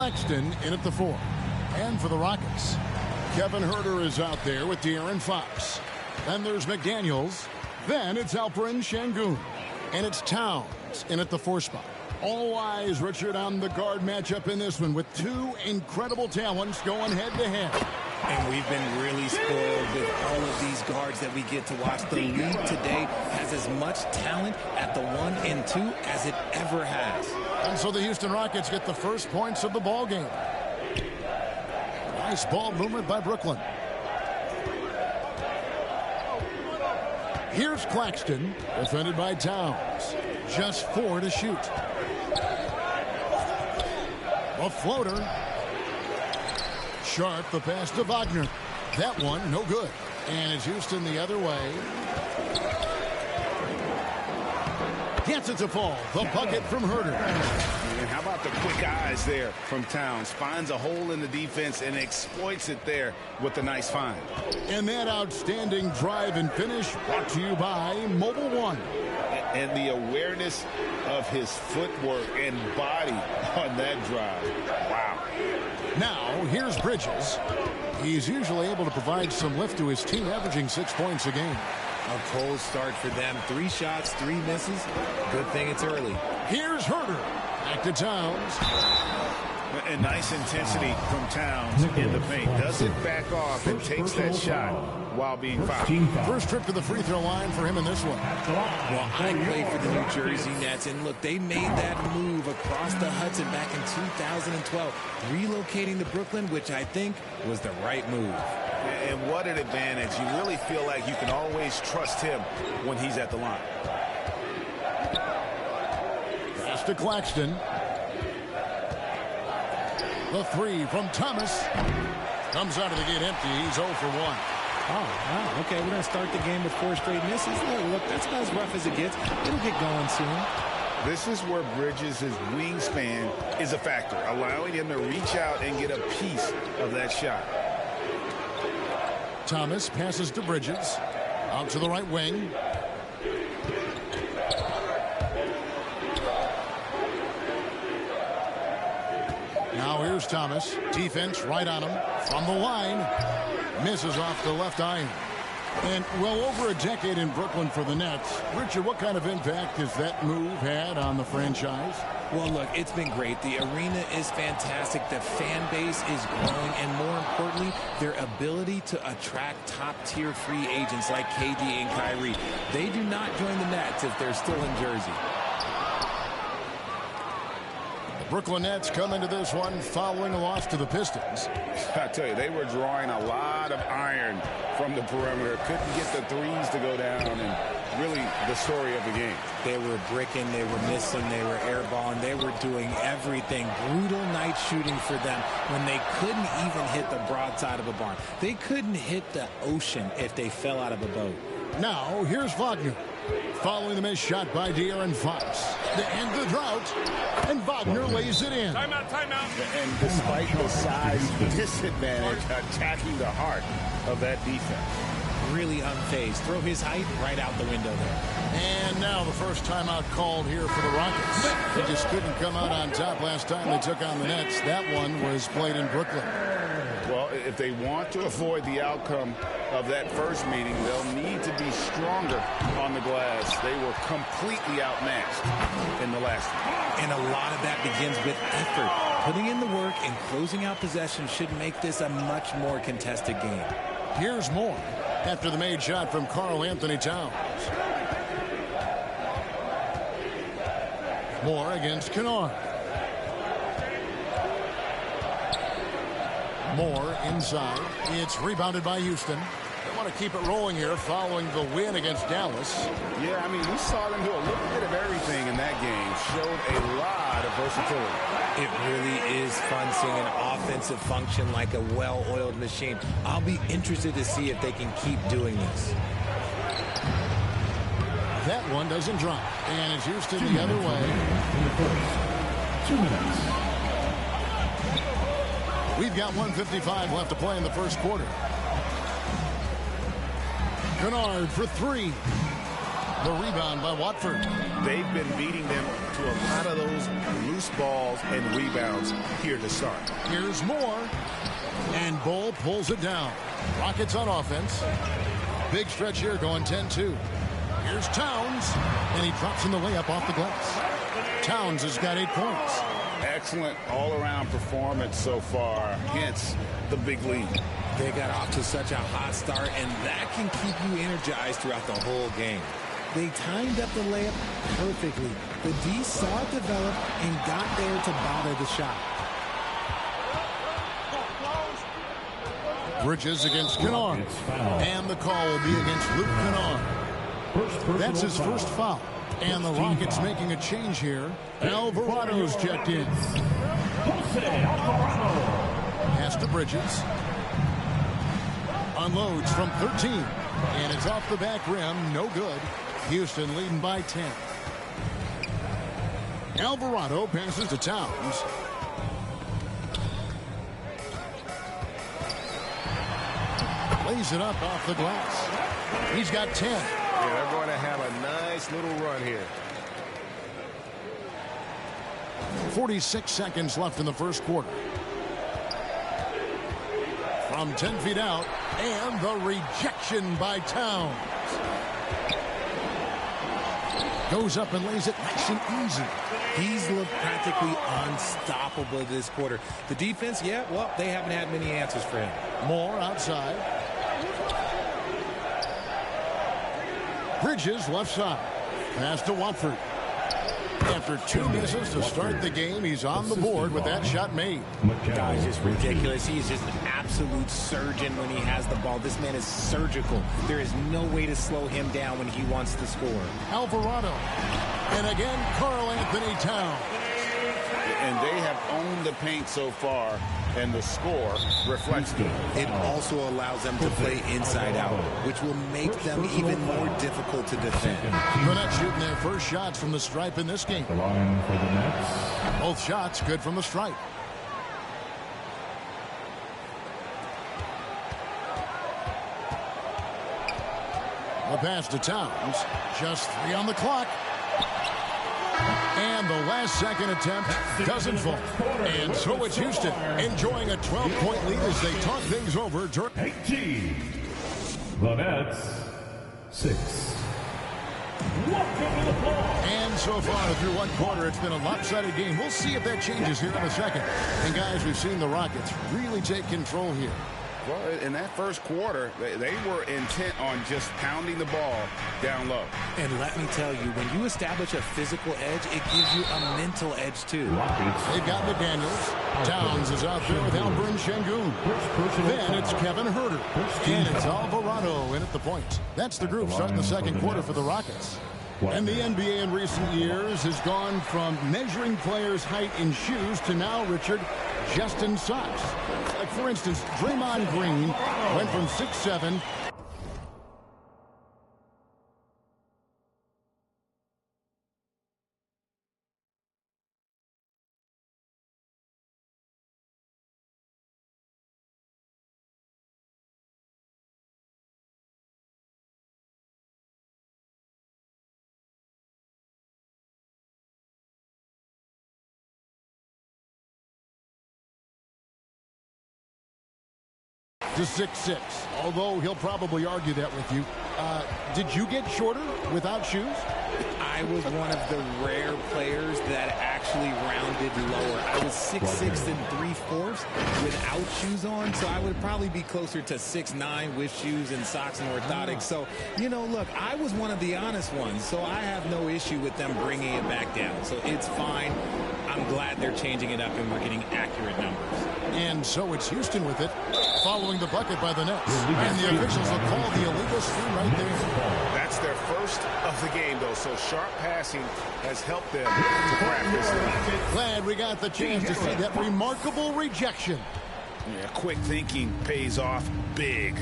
Claxton in at the 4. And for the Rockets, Kevin Huerter is out there with De'Aaron Fox. Then there's McDaniels. Then it's Alpinin Yolu. And it's Towns in at the 4 spot. All eyes, Richard, on the guard matchup in this one with two incredible talents going head-to-head. And we've been really spoiled with all of these guards that we get to watch. The league today has as much talent at the 1 and 2 as it ever has. And so the Houston Rockets get the first points of the ball game. Nice ball movement by Brooklyn. Here's Claxton, defended by Towns. Just 4 to shoot. A floater. Sharp, the pass to Wagner. That one, no good. And it's Houston the other way. Gets it to fall. The bucket from Huerter. And how about the quick eyes there from Towns? Finds a hole in the defense and exploits it there with a nice find. And that outstanding drive and finish brought to you by Mobile One. And the awareness of his footwork and body on that drive. Wow. Now, here's Bridges. He's usually able to provide some lift to his team, averaging 6 points a game. A cold start for them. 3 shots, 3 misses. Good thing it's early. Here's Huerter. Back to Towns. And nice intensity from Towns in the paint. Doesn't back off and takes that shot while being fouled. First trip to the free throw line for him in this one. Well, I played for the New Jersey Nets, and look, they made that move across the Hudson back in 2012, relocating to Brooklyn, which I think was the right move. And what an advantage. You really feel like you can always trust him when he's at the line. Pass to Claxton. The 3 from Thomas. Comes out of the gate empty. He's 0 for 1. Oh, wow. Okay, we're going to start the game with 4 straight misses. Look, that's about as rough as it gets. It'll get going soon. This is where Bridges' wingspan is a factor, allowing him to reach out and get a piece of that shot. Thomas passes to Bridges. Out to the right wing. Now here's Thomas. Defense right on him. From the line. Misses off the left iron. And well over a decade in Brooklyn for the Nets. Richard, what kind of impact has that move had on the franchise? Well, look, it's been great. The arena is fantastic. The fan base is growing. And more importantly, their ability to attract top-tier free agents like KD and Kyrie. They do not join the Nets if they're still in Jersey. Brooklyn Nets come into this one following a loss to the Pistons. I tell you, they were drawing a lot of iron from the perimeter. Couldn't get the threes to go down, and really the story of the game. They were bricking, they were missing, they were airballing, they were doing everything. Brutal night shooting for them when they couldn't even hit the broadside of a barn. They couldn't hit the ocean if they fell out of a boat. Now, here's Wagner. Following the missed shot by De'Aaron Fox. To end the drought, and Wagner lays it in. Timeout, timeout. And despite the size disadvantage, attacking the heart of that defense. Really unfazed. Throw his height right out the window there. And now the first timeout called here for the Rockets. They just couldn't come out on top last time they took on the Nets. That one was played in Brooklyn. Well, if they want to avoid the outcome of that first meeting, they'll need to be stronger on the glass. They were completely outmatched in the last one. And a lot of that begins with effort. Putting in the work and closing out possession should make this a much more contested game. Here's more after the made shot from Karl Anthony Towns. Moore against Kennard. Moore inside. It's rebounded by Houston. They want to keep it rolling here following the win against Dallas. Yeah, I mean, we saw them do a little bit of everything in that game. Showed a lot of versatility. It really is fun seeing an offensive function like a well-oiled machine. I'll be interested to see if they can keep doing this. That one doesn't drop. And it's Houston the other way. 2 minutes. We've got 1:55 left to play in the first quarter. Kennard for 3. The rebound by Watford. They've been beating them to a lot of those loose balls and rebounds here to start. Here's more. And Bull pulls it down. Rockets on offense. Big stretch here going 10-2. Here's Towns. And he drops in the layup off the glass. Towns has got 8 points. Excellent all-around performance so far, hence the big lead. They got off to such a hot start, and that can keep you energized throughout the whole game. They timed up the layup perfectly. The D saw it develop and got there to bother the shot. Bridges against Kennard. And the call will be against Luke Kennard. That's his first foul. And the Rockets making a change here. Alvarado's checked in. Pass to Bridges. Unloads from 13. And it's off the back rim. No good. Houston leading by 10. Alvarado passes to Towns. Lays it up off the glass. He's got 10. Yeah, they're going to have a nice little run here. 46 seconds left in the first quarter. From 10 feet out, and the rejection by Towns. Goes up and lays it nice and easy. He's looked practically unstoppable this quarter. The defense, yeah, well, they haven't had many answers for him. Moore outside. Bridges left side. Pass to Watford. After 2 misses to start the game, he's on the board with that shot made. Guys, just ridiculous. He is just an absolute surgeon when he has the ball. This man is surgical. There is no way to slow him down when he wants to score. Alvarado. And again, Karl Anthony Towns. And they have owned the paint so far, and the score reflects it. It also allows them to play inside out, which will make them even more difficult to defend. The Nets shooting their first shots from the stripe in this game. The line for the Nets. Both shots good from the stripe. The pass to Towns. Just 3 on the clock. And the last second attempt doesn't fall. And so it's Houston enjoying a 12-point lead as they talk things over. 18. The Nets 6. And so far through one quarter, it's been a lopsided game. We'll see if that changes here in a second. And guys, we've seen the Rockets really take control here. Well, in that first quarter, they were intent on just pounding the ball down low. And let me tell you, when you establish a physical edge, it gives you a mental edge, too. They've got McDaniels. Towns is out there with Alpinin Yolu. Then it's Kevin Huerter. And it's Alvarado in at the point. That's the group starting the second quarter for the Rockets. And the NBA in recent years has gone from measuring players' height in shoes to now, Richard, just in socks. Like, for instance, Draymond Green went from 6'7" to 6'6", although he'll probably argue that with you. Did you get shorter without shoes? I was one of the rare players that actually rounded lower. I was 6'6" and 3/4 without shoes on, so I would probably be closer to 6'9" with shoes and socks and orthotics. So, you know, look, I was one of the honest ones, so I have no issue with them bringing it back down. So it's fine. I'm glad they're changing it up and we're getting accurate numbers. And so it's Houston with it, following the bucket by the Nets. And the officials will call the illegal screen right there. That's their first of the game, though, so sharp passing has helped them to practice that. Glad we got the chance to see that remarkable rejection. Yeah, quick thinking pays off big.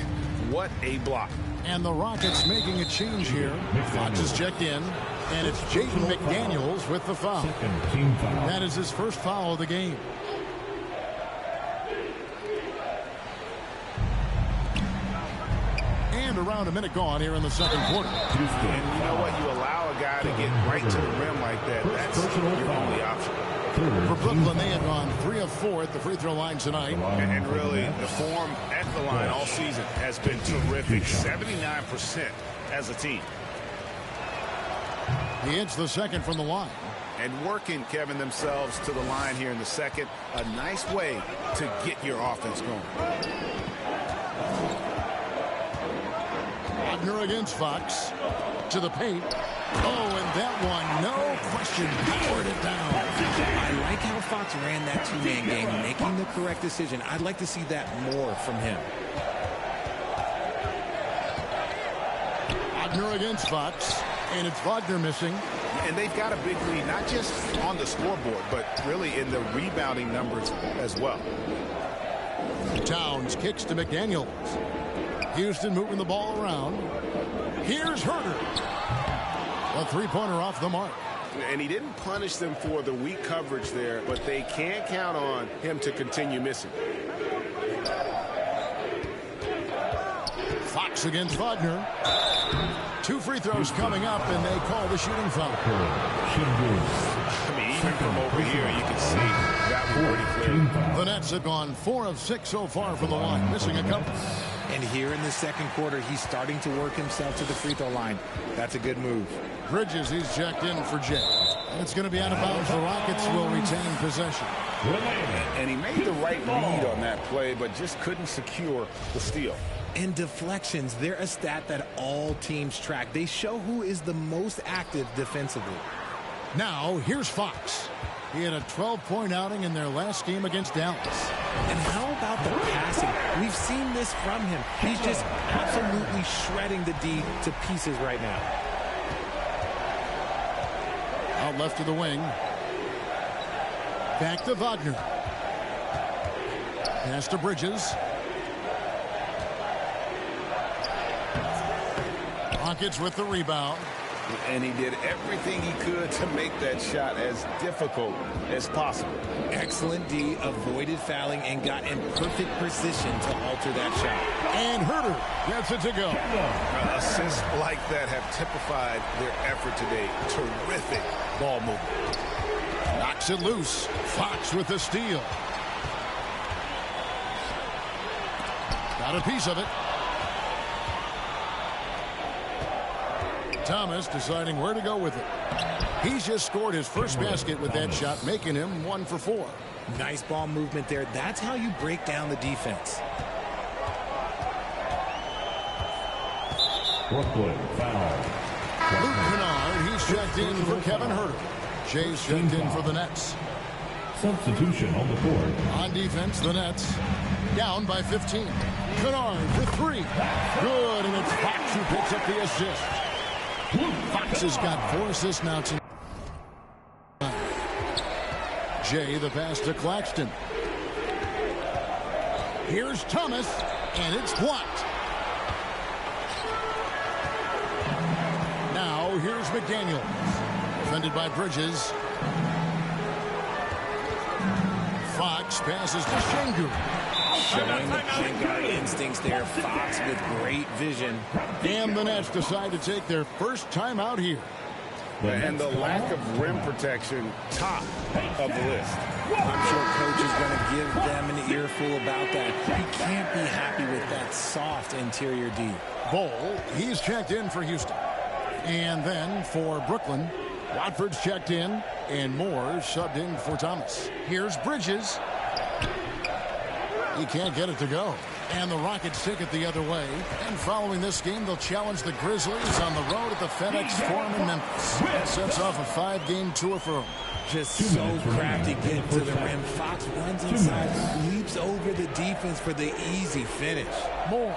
What a block. And the Rockets making a change here. Fox is checked in, and it's Jaden McDaniels with the foul. That is his first foul of the game. And around a minute gone here in the second quarter. And you know what? You allow a guy to get right to the rim like that. That's your only option. For Brooklyn, they have gone 3 of 4 at the free throw line tonight. And really, the form at the line all season has been terrific. 79% as a team. He hits the second from the line. And working, Kevin, themselves to the line here in the second. A nice way to get your offense going. Wagner against Fox. To the paint. Oh, and that one, no question, powered it down. I like how Fox ran that two-man game, making the correct decision. I'd like to see that more from him. Wagner against Fox, and it's Wagner missing. And they've got a big lead, not just on the scoreboard, but really in the rebounding numbers as well. Towns kicks to McDaniels. Houston moving the ball around. Here's Herter. A three-pointer off the mark. And he didn't punish them for the weak coverage there, but they can't count on him to continue missing. Fox against Wagner. 2 free throws coming up, and they call the shooting foul. I mean, even from over here, you can see that one pretty clear. The Nets have gone 4 of 6 so far from the line, missing a couple. And here in the second quarter, he's starting to work himself to the free throw line. That's a good move. Bridges, he's checked in for Jay. And it's going to be out of bounds. The Rockets will retain possession. And he made the right read on that play, but just couldn't secure the steal. And deflections, they're a stat that all teams track. They show who is the most active defensively. Now, here's Fox. He had a 12-point outing in their last game against Dallas. And how about the passing? We've seen this from him. He's just absolutely shredding the D to pieces right now. Out left of the wing. Back to Wagner. Pass to Bridges. Rockets with the rebound. And he did everything he could to make that shot as difficult as possible. Excellent D, avoided fouling, and got in perfect position to alter that shot. And Herter gets it to go. Assists like that have typified their effort today. Terrific ball movement. Knocks it loose. Fox with the steal. Got a piece of it. Thomas deciding where to go with it. He's just scored his first basket with that shot, making him 1 for 4. Nice ball movement there. That's how you break down the defense. Brooklyn foul. Luke Kennard, he's checked in for Kevin Herter. Jay's checked in for the Nets. Substitution on the court. On defense, the Nets down by 15. Kennard for 3. Good, and it's Fox who picks up the assist. Fox has got 4 assists now tonight. Jay, the pass to Claxton. Here's Thomas, and it's blocked. Now, here's McDaniels. Defended by Bridges. Fox passes to Şengün. Showing the point guard instincts there. Fox with great vision. And the Nets decide to take their first time out here. And the lack of rim protection, top of the list. I'm sure coach is going to give them an earful about that. He can't be happy with that soft interior D. Bol, he's checked in for Houston. And then for Brooklyn, Watford's checked in, and Moore subbed in for Thomas. Here's Bridges. He can't get it to go. And the Rockets take it the other way. And following this game, they'll challenge the Grizzlies on the road at the FedEx Forum in Memphis. That sets off a 5-game tour for them. Just so crafty getting to the rim. Fox runs inside, leaps over the defense for the easy finish. Moore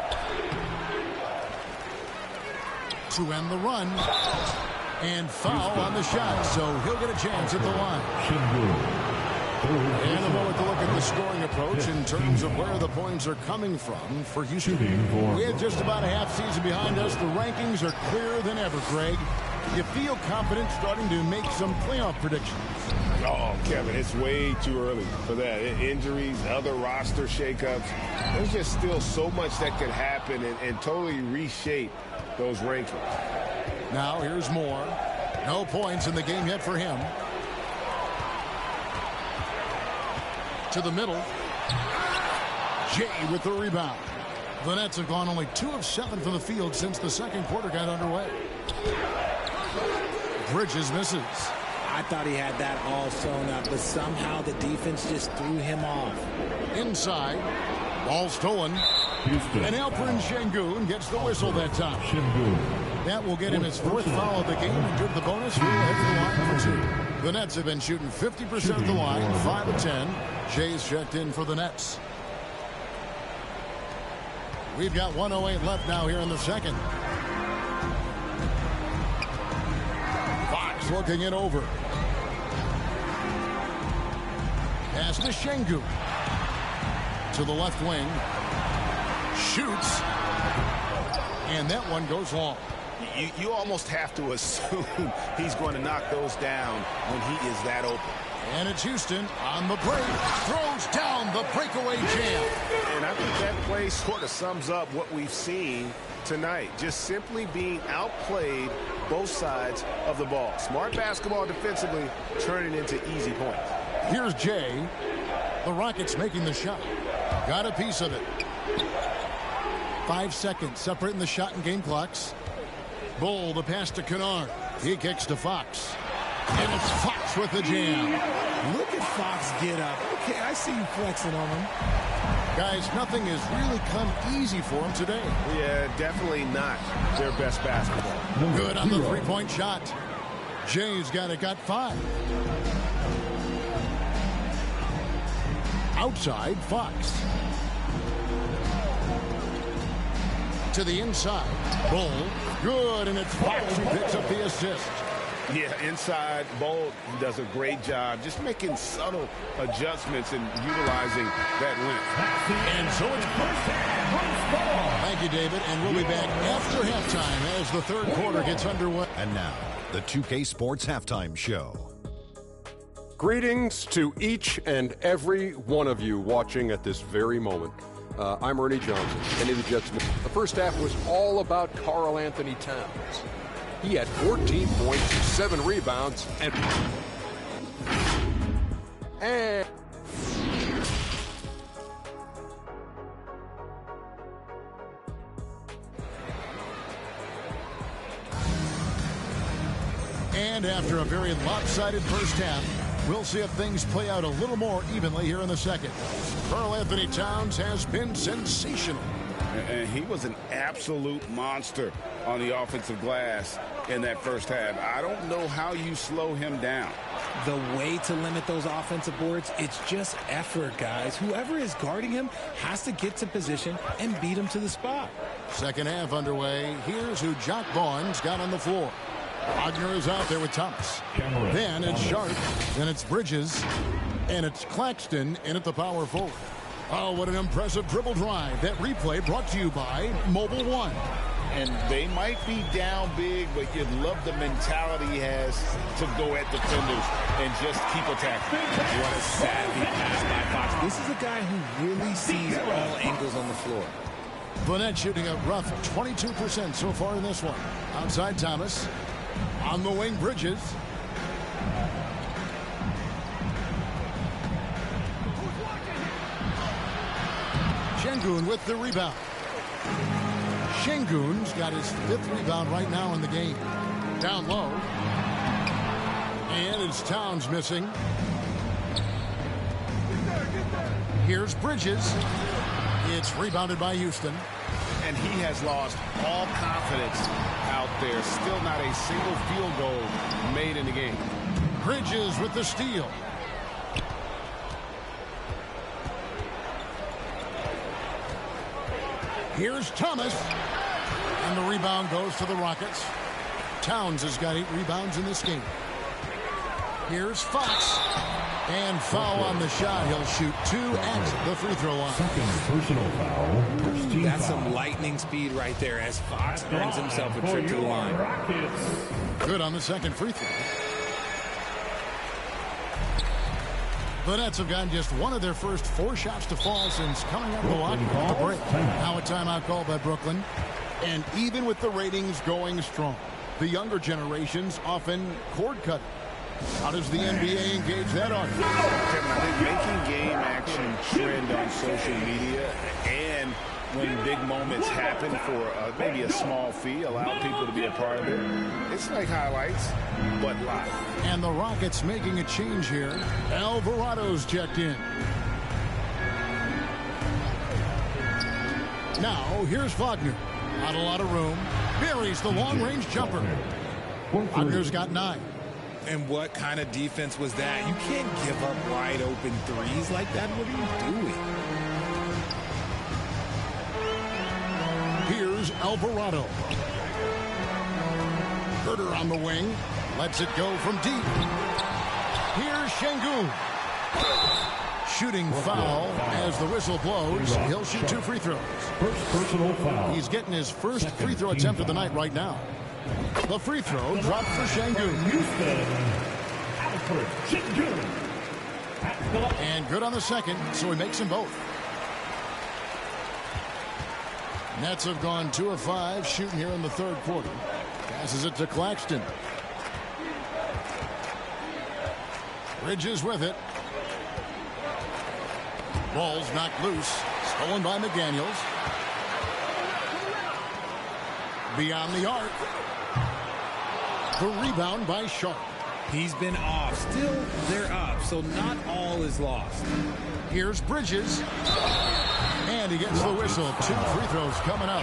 to end the run. And foul on the shot, so he'll get a chance at the line. And a moment to look at the scoring approach in terms of where the points are coming from for Houston. We have just about a half season behind us. The rankings are clearer than ever, Greg. You feel confident starting to make some playoff predictions? Oh, Kevin, it's way too early for that. Injuries, other roster shakeups. There's just still so much that could happen and totally reshape those rankings. Now here's Moore. No points in the game yet for him. To the middle. Jay with the rebound. The Nets have gone only 2 of 7 from the field since the second quarter got underway. Bridges misses. I thought he had that all sewn up, but somehow the defense just threw him off. Inside. Ball stolen. Houston. And Alpinin Yolu gets the whistle that time. Shingun. That will get him his 4th foul of the game and give the bonus. We'll head to the line for 2. The Nets have been shooting 50% of the line, 5 of 10. Jay's checked in for the Nets. We've got 1:08 left now here in the second. Fox working it over. Pass to Sengun. To the left wing. Shoots. And that one goes long. You almost have to assume he's going to knock those down when he is that open. And it's Houston on the break. Throws down the breakaway jam. And I think that play sort of sums up what we've seen tonight. Just simply being outplayed both sides of the ball. Smart basketball defensively, turning into easy points. Here's Jay. The Rockets making the shot. Got a piece of it. 5 seconds separating the shot and game clocks. Bull, the pass to Kennard. He kicks to Fox. And it's Fox with the jam. Look at Fox get up. Okay, I see you flexing on him. Guys, nothing has really come easy for him today. Yeah, definitely not their best basketball. Good on the three-point shot. Jay's got 5. Outside, Fox. To the inside. Bull. Good, and it's Fox who picks up the assist. Yeah, inside, Bolt does a great job just making subtle adjustments and utilizing that length. And so it's first half. Thank you, David. And we'll be back after halftime as the third quarter gets underway. And now, the 2K Sports Halftime Show. Greetings to each and every one of you watching at this very moment. I'm Ernie Johnson, Kenny the Jets. The first half was all about Karl Anthony Towns. He had 14 points, 7 rebounds, and after a very lopsided first half, we'll see if things play out a little more evenly here in the second. Karl Anthony Towns has been sensational. And he was an absolute monster on the offensive glass in that first half. I don't know how you slow him down. The way to limit those offensive boards, it's just effort, guys. Whoever is guarding him has to get to position and beat him to the spot. Second half underway. Here's who Jock Vaughn's got on the floor. Wagner is out there with Thomas. Then it's Sharp. Then it's Bridges. And it's Claxton in at the power forward. Oh, what an impressive dribble drive. That replay brought to you by Mobile One. And they might be down big, but you love the mentality he has to go at defenders and just keep attacking. What a savvy pass by Fox. This is a guy who really sees all angles on the floor. Vanette shooting a rough 22% so far in this one. Outside Thomas. On the wing, Bridges. Sengun with the rebound. Sengun's got his 5th rebound right now in the game. Down low. And it's Towns missing. Here's Bridges. It's rebounded by Houston. And he has lost all confidence out there. Still not a single field goal made in the game. Bridges with the steal. Here's Thomas. And the rebound goes to the Rockets. Towns has got 8 rebounds in this game. Here's Fox. And foul on the shot. He'll shoot 2 at the free throw line. Second personal foul. That's some lightning speed right there as Fox earns himself a trip to the line. Good on the second free throw. The Nets have gotten just one of their first 4 shots to fall since coming out of the locker room at the break. Now a timeout called by Brooklyn. And even with the ratings going strong, the younger generations often cord cut. How does the NBA engage that argument? Kevin, I think making game action trend on social media and when big moments happen for maybe a small fee, allow people to be a part of it. It's like highlights, but live. And the Rockets making a change here. Alvarado's checked in. Now, here's Wagner. Not a lot of room. Buries the long-range jumper. Wagner's got 9. And what kind of defense was that? You can't give up wide open threes like that. What are you doing? Here's Alvarado. Herter on the wing. Lets it go from deep. Here's Şengün. Shooting foul as the whistle blows. He'll shoot 2 free throws. First personal foul. He's getting his first free throw attempt of the night right now. The free throw dropped for Şengün. And good on the second, so he makes them both. Nets have gone 2 of 5 shooting here in the third quarter. Passes it to Claxton. Bridges with it. Ball's knocked loose. Stolen by McDaniels. Beyond the arc. The rebound by Sharp. He's been off. Still, they're up, so not all is lost. Here's Bridges. And he gets the whistle. 2 free throws coming up.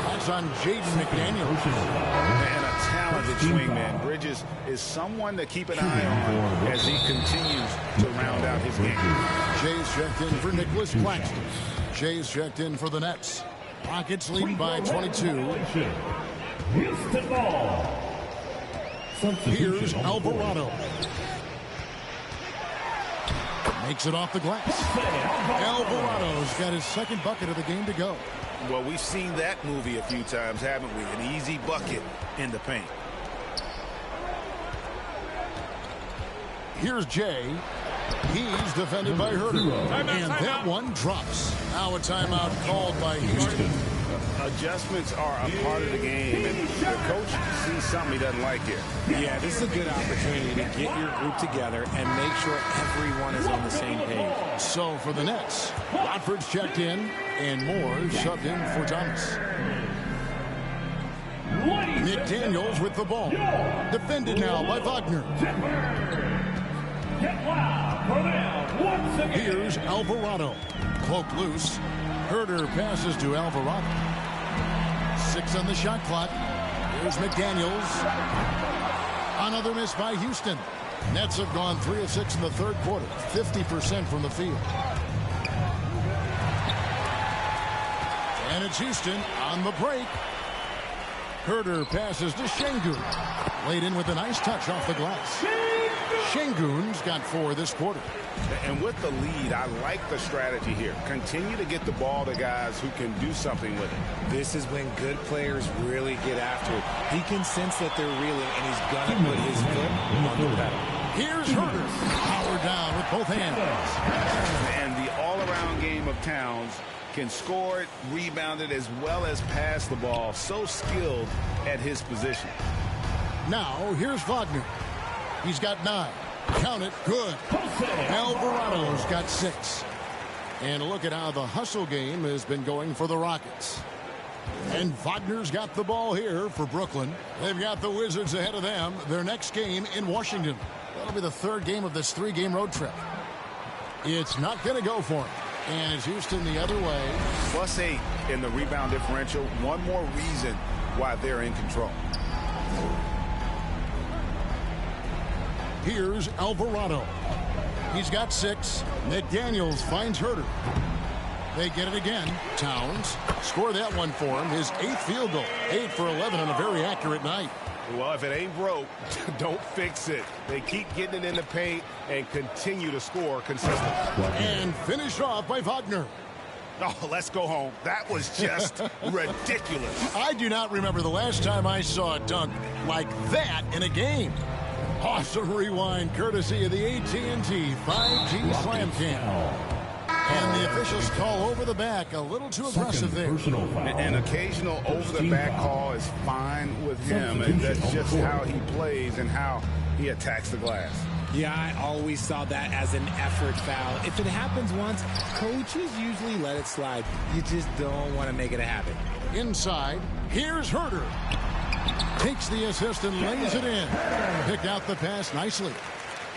That's on Jaden McDaniels. And a talented swingman. Bridges is someone to keep an eye on as he continues to round out his game. Jay's checked in for Nicholas Claxton. Jay's checked in for the Nets. Rockets leading by 22. Houston ball. Here's Alvarado. Makes it off the glass. Alvarado's got his second bucket of the game to go. Well, we've seen that movie a few times, haven't we? An easy bucket in the paint. Here's Jay. He's defended by Herter. And that one drops. Now a timeout called by Houston. Adjustments are a part of the game, and the coach sees something he doesn't like here. Yeah, this is a good opportunity to get your group together and make sure everyone is on the same page. So for the Nets, Watford's checked in, and Moore subbed in for Thomas. McDaniels with the ball. Defended now by Wagner. Here's Alvarado. Cloak loose. Herter passes to Alvarado. 6 on the shot clock. Here's McDaniels. Another miss by Houston. Nets have gone 3 of 6 in the third quarter. 50% from the field. And it's Houston on the break. Herter passes to Şengün. Laid in with a nice touch off the glass. Şengün's got 4 this quarter. And with the lead, I like the strategy here. Continue to get the ball to guys who can do something with it. This is when good players really get after it. He can sense that they're reeling, and he's going to put his foot on the pedal. Here's Herter. Power down with both hands. And the all-around game of Towns can score it, rebound it, as well as pass the ball. So skilled at his position. Now, here's Wagner. He's got 9. Count it. Good. Alvarado's got 6. And look at how the hustle game has been going for the Rockets. And Wagner's got the ball here for Brooklyn. They've got the Wizards ahead of them. Their next game in Washington. That'll be the 3rd game of this 3-game road trip. It's not going to go for him. And it's Houston the other way. +8 in the rebound differential. One more reason why they're in control. Here's Alvarado. He's got 6. McDaniels finds Herter. They get it again. Towns score that one for him. His 8th field goal. 8 for 11 on a very accurate night. Well, if it ain't broke, don't fix it. They keep getting it in the paint and continue to score consistently. And finished off by Wagner. Oh, let's go home. That was just ridiculous. I do not remember the last time I saw a dunk like that in a game. Awesome rewind courtesy of the AT&T 5G Slam Cam. And the officials call over the back. A little too aggressive there. An occasional over-the-back call is fine with him. And that's just how he plays and how he attacks the glass. Yeah, I always saw that as an effort foul. If it happens once, coaches usually let it slide. You just don't want to make it a habit. Inside, here's Herder. Takes the assist and lays it in. Picked out the pass nicely.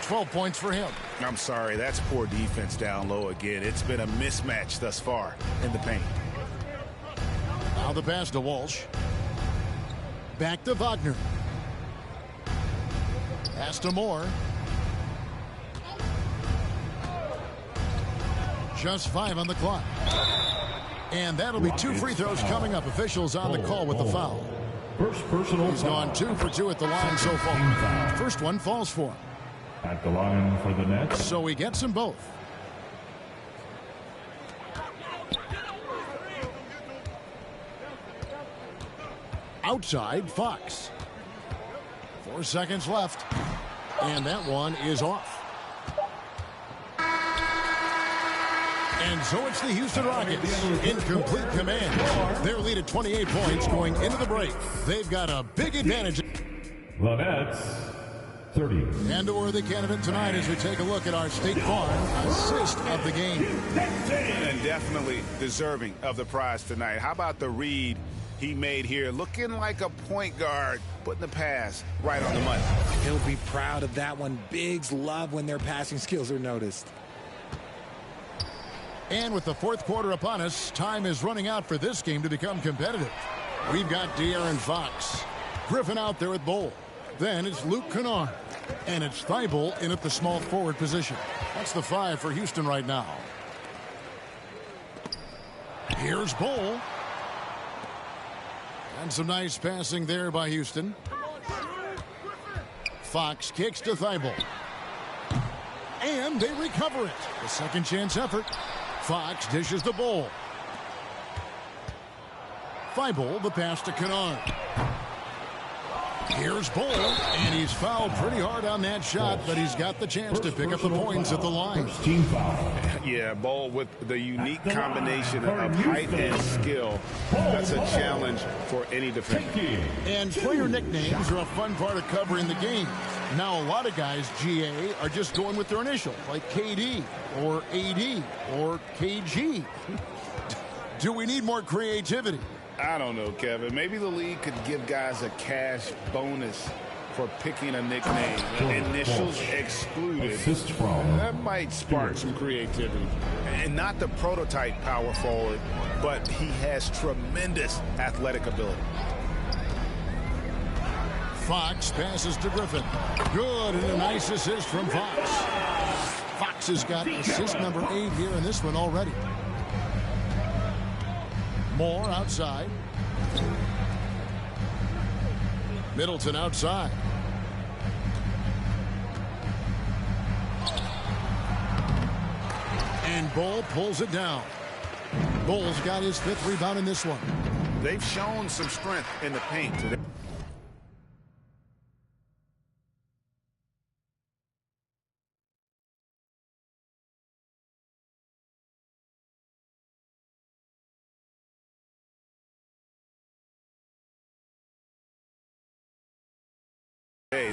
12 points for him. I'm sorry, that's poor defense down low again. It's been a mismatch thus far in the paint. Now the pass to Walsh. Back to Wagner. Pass to Moore. Just 5 on the clock. And that'll be 2 free throws coming up. Officials on the call with the foul. First personal He's gone 2 for 2 at the line so far. First one falls for him. At the line for the Nets. So he gets them both. Outside, Fox. 4 seconds left. And that one is off. And so it's the Houston Rockets in complete command. Their lead at 28 points going into the break. They've got a big advantage. The Nets, 30. And a worthy candidate tonight as we take a look at our State Farm assist of the game. And definitely deserving of the prize tonight. How about the read he made here? Looking like a point guard, putting the pass right on the money. He'll be proud of that one. Bigs love when their passing skills are noticed. And with the fourth quarter upon us, time is running out for this game to become competitive. We've got De'Aaron Fox. Griffin out there at Bowl. Then it's Luke Kennard. And it's Thibault in at the small forward position. That's the 5 for Houston right now. Here's Bowl. And some nice passing there by Houston. Fox kicks to Thibault. And they recover it. A second chance effort. Fox dishes the Bowl. Thibault, the pass to Kennard. Here's Bowl, and he's fouled pretty hard on that shot, but he's got the chance to pick up the points at the line. Team foul. Yeah, Bowl with the unique combination of height and skill. That's a challenge for any defender. And player nicknames are a fun part of covering the game. Now, a lot of guys, GA, are just going with their initial, like KD or AD or KG. Do we need more creativity? I don't know, Kevin. Maybe the league could give guys a cash bonus for picking a nickname. Initials excluded. Assist from. That might spark some creativity. And not the prototype power forward, but he has tremendous athletic ability. Fox passes to Griffin. Good, and a nice assist from Fox. Fox has got assist number 8 here in this one already. Moore outside. Middleton outside. And Bull pulls it down. Bull's got his 5th rebound in this one. They've shown some strength in the paint today.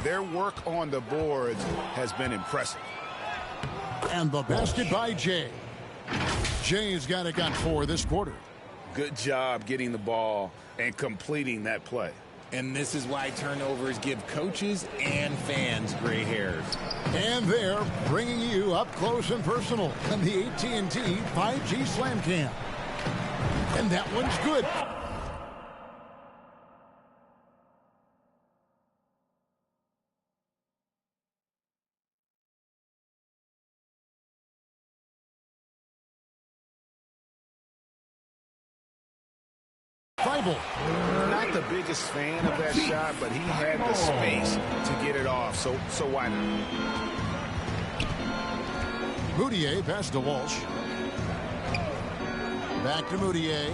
Their work on the boards has been impressive. And the basket by Jay. Jay's got 4 this quarter. Good job getting the ball and completing that play. And this is why turnovers give coaches and fans gray hairs. And they're bringing you up close and personal on the AT&T 5G Slam Cam. And that one's good. Not the biggest fan of that shot, but he had the space to get it off, so why not? Moutier pass to Walsh. Back to Moutier.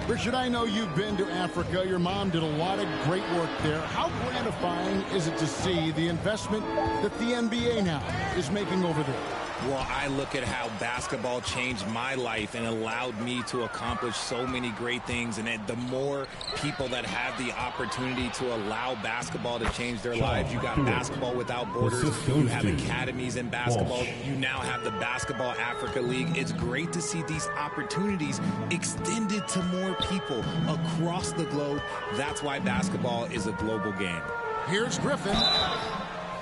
Richard, I know you've been to Africa. Your mom did a lot of great work there. How gratifying is it to see the investment that the NBA now is making over there? Well, I look at how basketball changed my life and allowed me to accomplish so many great things. And the more people that have the opportunity to allow basketball to change their lives, you got Basketball Without Borders, you have academies in basketball, you now have the Basketball Africa League. It's great to see these opportunities extended to more people across the globe. That's why basketball is a global game. Here's Griffin.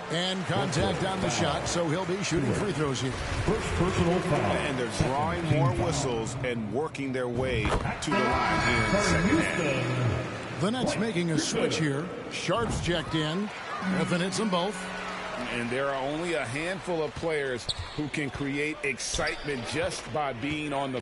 And contact on the shot, so he'll be shooting free throws here. First personal foul. And they're drawing more whistles and working their way to the line here in the second half. The Nets making a switch here. Sharp's checked in. Griffin hits them both. And there are only a handful of players who can create excitement just by being on the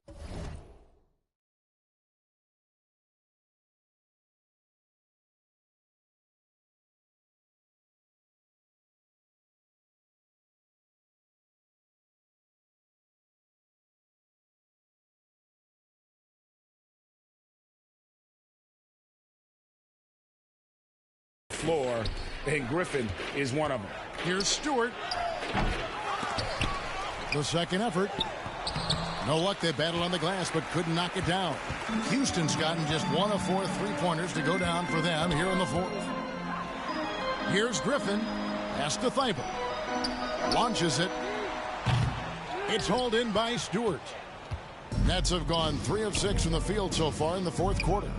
floor, and Griffin is one of them. Here's Stewart. The second effort. No luck. They battled on the glass, but couldn't knock it down. Houston's gotten just 1 of 4 3-pointers to go down for them here in the fourth. Here's Griffin. Pass to Thibault. Launches it. It's hauled in by Stewart. Nets have gone 3 of 6 from the field so far in the fourth quarter.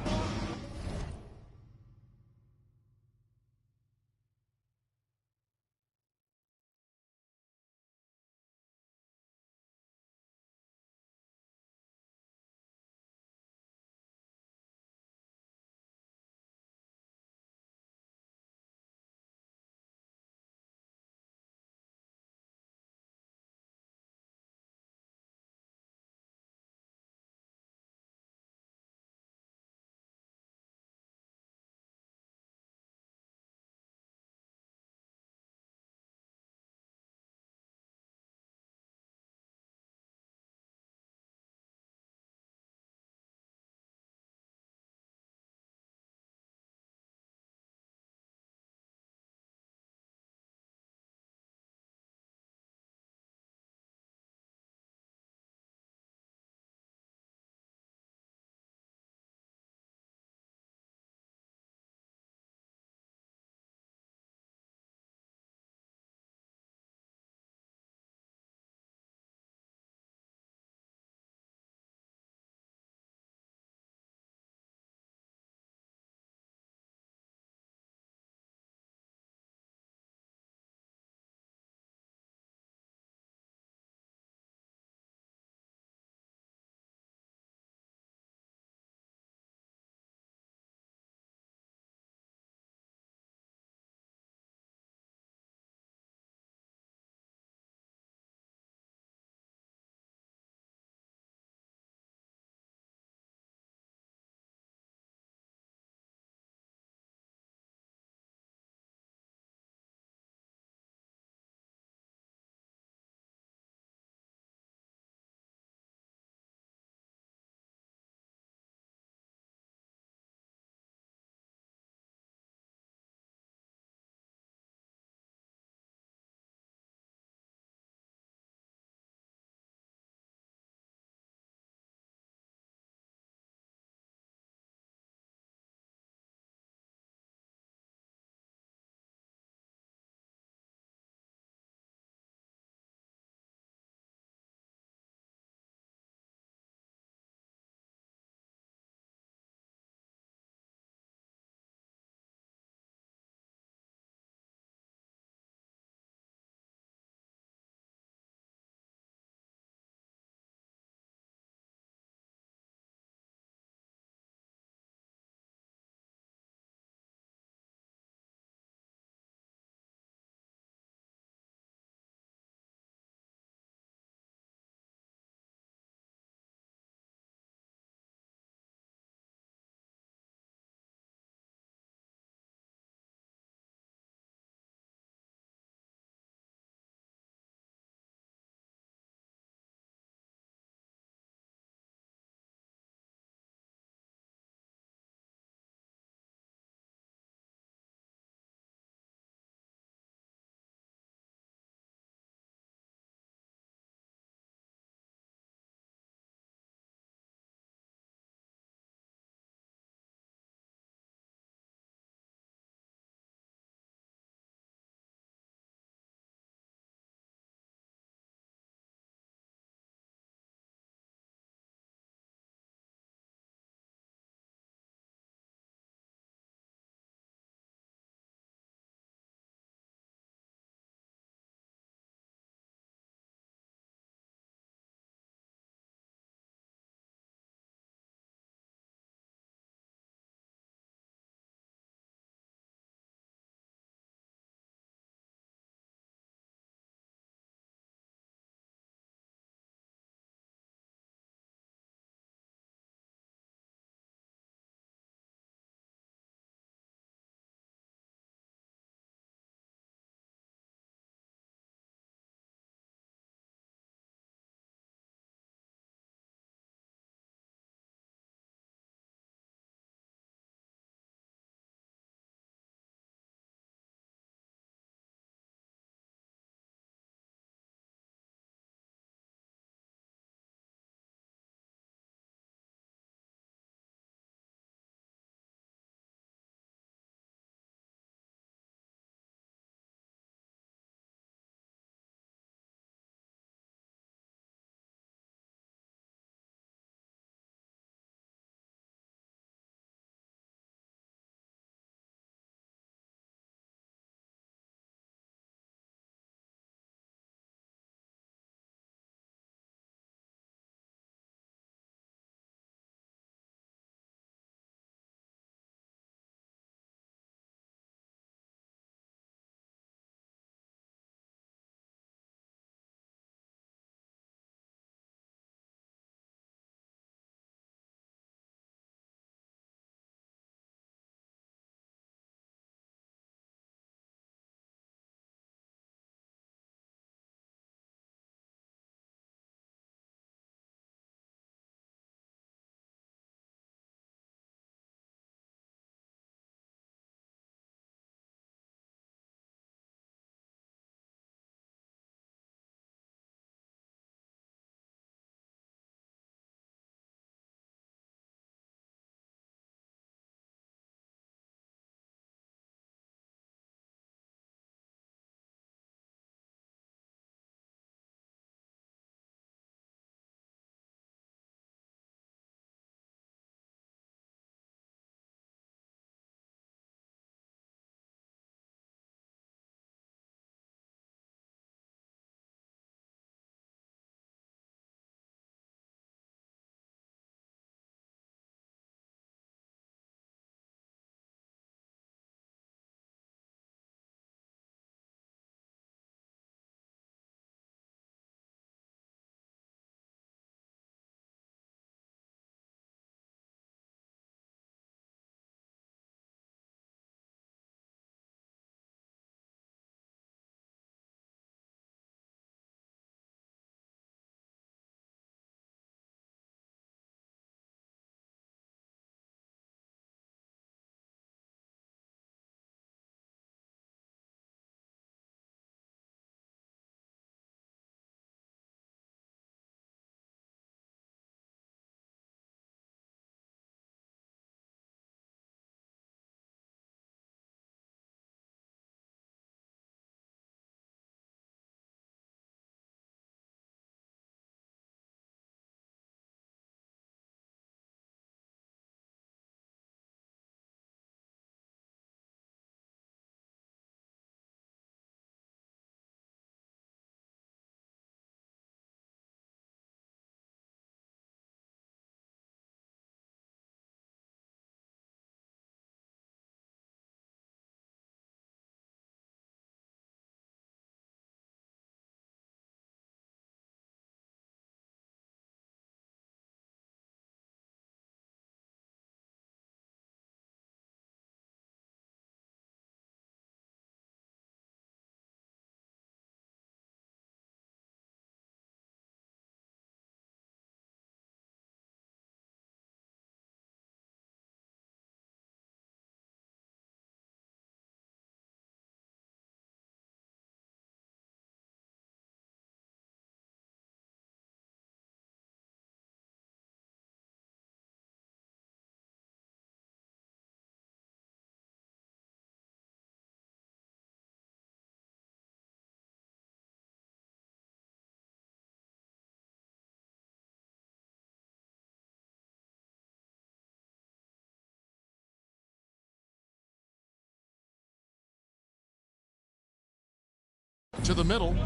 to the middle.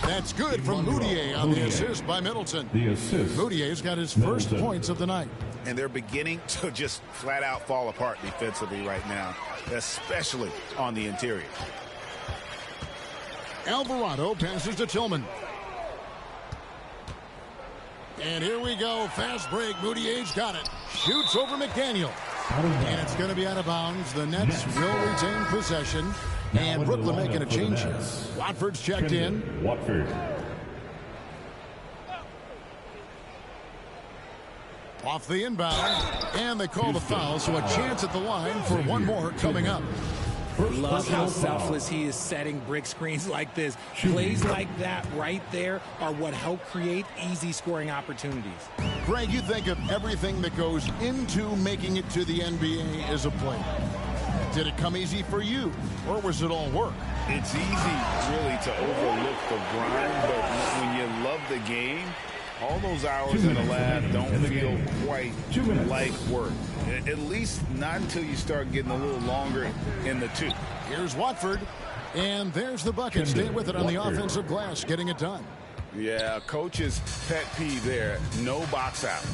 That's good from Moutier on the assist by Middleton. The assist. Moutier's got his first points of the night. And they're beginning to just flat out fall apart defensively right now, especially on the interior. Alvarado passes to Tillman. And here we go. Fast break. Moutier's got it. Shoots over McDaniel. And it's going to be out of bounds. The Nets will retain possession. And Brooklyn making a change here. Watford's checked in. Watford. Off the inbound. And they call the foul, so a chance at the line for one more coming up. Love how selfless he is setting brick screens like this. Plays like that right there are what help create easy scoring opportunities. Greg, you think of everything that goes into making it to the NBA as a player. Did it come easy for you, or was it all work? It's easy, really, to overlook the grind, but when you love the game, all those hours in the lab don't feel quite like work. At least not until you start getting a little longer in the tooth. Here's Watford, and there's the bucket. Stay with it on the offensive glass, getting it done. Yeah, coach's pet peeve there, no box out.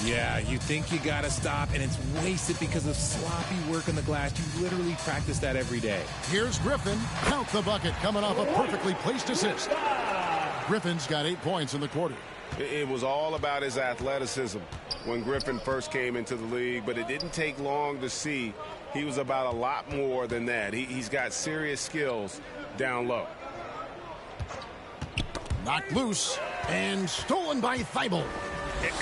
Yeah, you think you got to stop, and it's wasted because of sloppy work on the glass. You literally practice that every day. Here's Griffin. Count the bucket, coming off a perfectly placed assist. Griffin's got 8 points in the quarter. It was all about his athleticism when Griffin first came into the league, but it didn't take long to see he was about a lot more than that. He's got serious skills down low. Knocked loose and stolen by Thibault.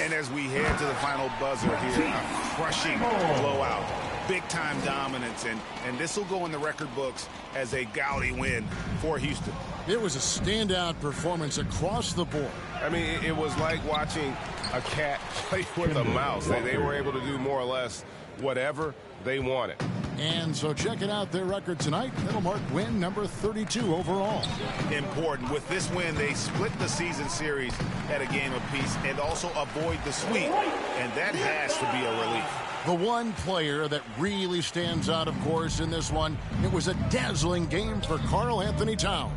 And as we head to the final buzzer here, a crushing blowout, big-time dominance, and this will go in the record books as a gaudy win for Houston. It was a standout performance across the board. I mean, it was like watching a cat play with a mouse. They were able to do more or less whatever they wanted. And so checking out their record tonight, that'll mark win number 32 overall. Important. With this win, they split the season series at a game apiece and also avoid the sweep. And that has to be a relief. The one player that really stands out, of course, in this one, it was a dazzling game for Karl Anthony Towns.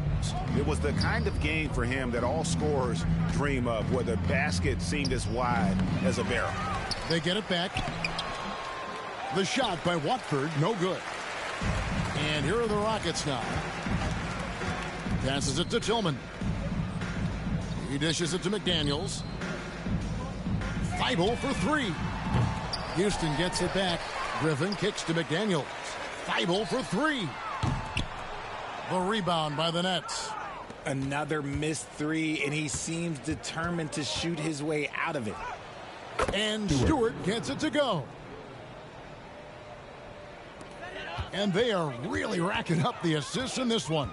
It was the kind of game for him that all scorers dream of, where the basket seemed as wide as a barrel. They get it back. The shot by Watford, no good. And here are the Rockets now. Passes it to Tillman. He dishes it to McDaniels. Thibault for 3. Houston gets it back. Griffin kicks to McDaniels. Thibault for 3. The rebound by the Nets. Another missed 3, and he seems determined to shoot his way out of it. And Stewart gets it to go. And they are really racking up the assists in this one.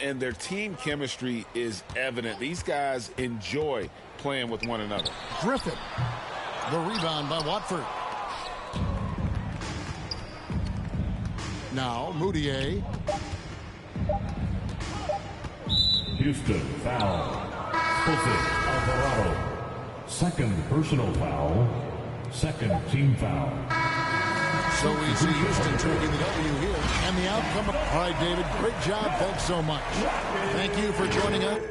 And their team chemistry is evident. These guys enjoy playing with one another. Griffin. The rebound by Watford. Now Moutier. Houston foul. Jose Alvarado. Second personal foul. Second team foul. So we see Houston taking the W here. And the outcome. All right, David, great job. Thanks so much. Thank you for joining us.